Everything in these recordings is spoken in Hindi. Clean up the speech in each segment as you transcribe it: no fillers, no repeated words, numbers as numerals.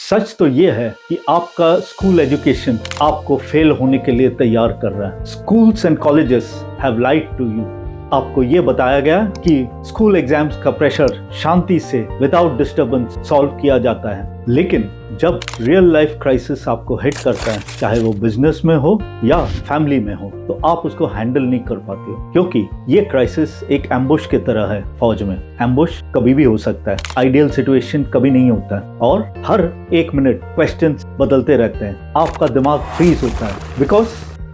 सच तो ये है कि आपका स्कूल एजुकेशन आपको फेल होने के लिए तैयार कर रहा है। Schools and colleges have lied to you. आपको ये बताया गया कि स्कूल एग्जाम्स का प्रेशर शांति से विदाउट डिस्टर्बेंस सॉल्व किया जाता है, लेकिन जब रियल लाइफ क्राइसिस आपको हिट करता है, चाहे वो बिजनेस में हो या फैमिली में हो, तो आप उसको हैंडल नहीं कर पाते हो, क्योंकि ये क्राइसिस एक एम्बुश की तरह है। फौज में एम्बुश कभी भी हो सकता है, आइडियल सिचुएशन कभी नहीं होता है, और हर एक मिनट क्वेश्चंस बदलते रहते हैं। आपका दिमाग फ्रीज होता है because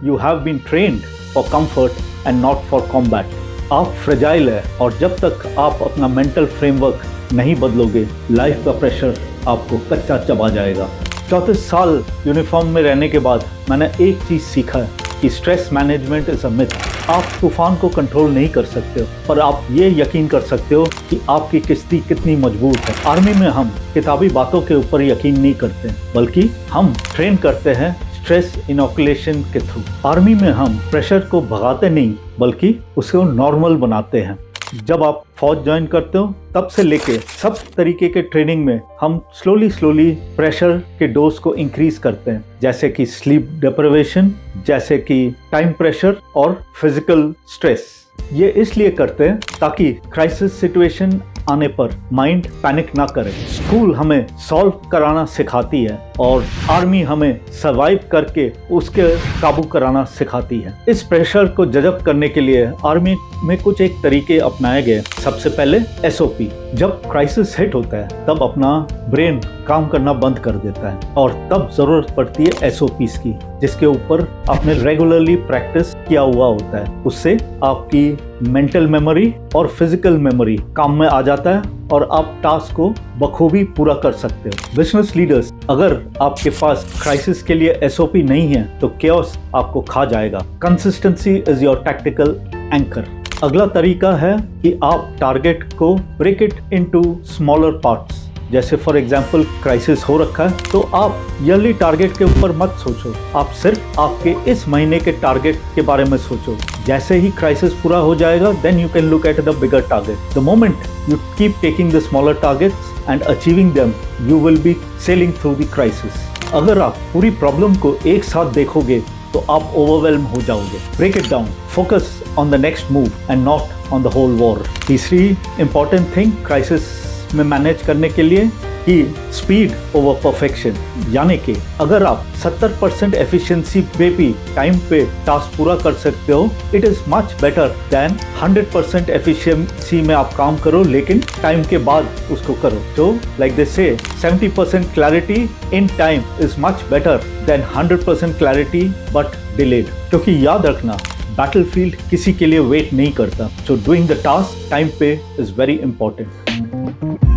you have been trained for comfort and not for combat. आप फ्रेजाइल है, और जब तक आप अपना मेंटल फ्रेमवर्क नहीं बदलोगे, लाइफ का प्रेशर आपको कच्चा चबा जाएगा। 34 साल यूनिफॉर्म में रहने के बाद मैंने एक चीज़ सीखा है कि stress management is a myth. आप तूफान को कंट्रोल नहीं कर सकते हो, पर आप ये यकीन कर सकते हो कि आपकी किश्ती कितनी मजबूत है। आर्मी में हम किताबी बातों के ऊपर यकीन नहीं करते, बल्कि हम ट्रेन करते हैं स्ट्रेस इनोकुलेशन के थ्रू। आर्मी में हम प्रेशर को भगाते नहीं, बल्कि उसको नॉर्मल बनाते हैं। जब आप फौज ज्वाइन करते हो, तब से लेके सब तरीके के ट्रेनिंग में हम स्लोली प्रेशर के डोज को इंक्रीज करते हैं, जैसे कि स्लीप डिप्रिवेशन, जैसे कि टाइम प्रेशर और फिजिकल स्ट्रेस। ये इसलिए करते हैं ताकि क्राइसिस सिचुएशन आने पर माइंड पैनिक ना करे। स्कूल हमें सॉल्व कराना सिखाती है और आर्मी हमें सर्वाइव करके उसके काबू कराना सिखाती है। इस प्रेशर को जज़ब करने के लिए आर्मी में कुछ एक तरीके अपनाए गए। सबसे पहले SOP। जब क्राइसिस हिट होता है, तब अपना ब्रेन काम करना बंद कर देता है, और तब जरूरत पड़ती है SOPs की, जिसके ऊपर आपने रेगुलरली प्रैक्टिस किया हुआ होता है। उससे आपकी मेंटल मेमोरी और फिजिकल मेमोरी काम में आ जाता है, और आप टास्क को बखूबी पूरा कर सकते हो। बिजनेस लीडर्स, अगर आपके पास क्राइसिस के लिए SOP नहीं है, तो केओस आपको खा जाएगा। Consistency is your tactical anchor. अगला तरीका है कि आप टारगेट को break it into smaller parts. जैसे फॉर एग्जाम्पल क्राइसिस हो रखा है, तो आप ईयरली टारगेट के ऊपर मत सोचो, आप सिर्फ आपके इस महीने के टारगेट के बारे में सोचो। जैसे ही क्राइसिस पूरा हो जाएगा, then you can look at the bigger target. The moment you keep taking the smaller targets and achieving them, you will be sailing through the crisis. अगर आप पूरी प्रॉब्लम को एक साथ देखोगे, तो आप ओवरवेल्म हो जाओगे। Break it down, focus on the next move and not on the whole war. तीसरी इंपॉर्टेंट थिंग क्राइसिस में मैनेज करने के लिए कि स्पीड ओवर परफेक्शन, यानी कि अगर आप 70% एफिशिएंसी पे भी टाइम पे टास्क पूरा कर सकते हो, it is much better than 100% efficiency में आप काम करो लेकिन टाइम के बाद उसको करो। तो लाइक दे से 70% clarity in time is much better than 100% clarity but delayed. क्योंकि याद रखना, बैटलफील्ड किसी के लिए वेट नहीं करता। So doing the task time पे इज वेरी इंपॉर्टेंट।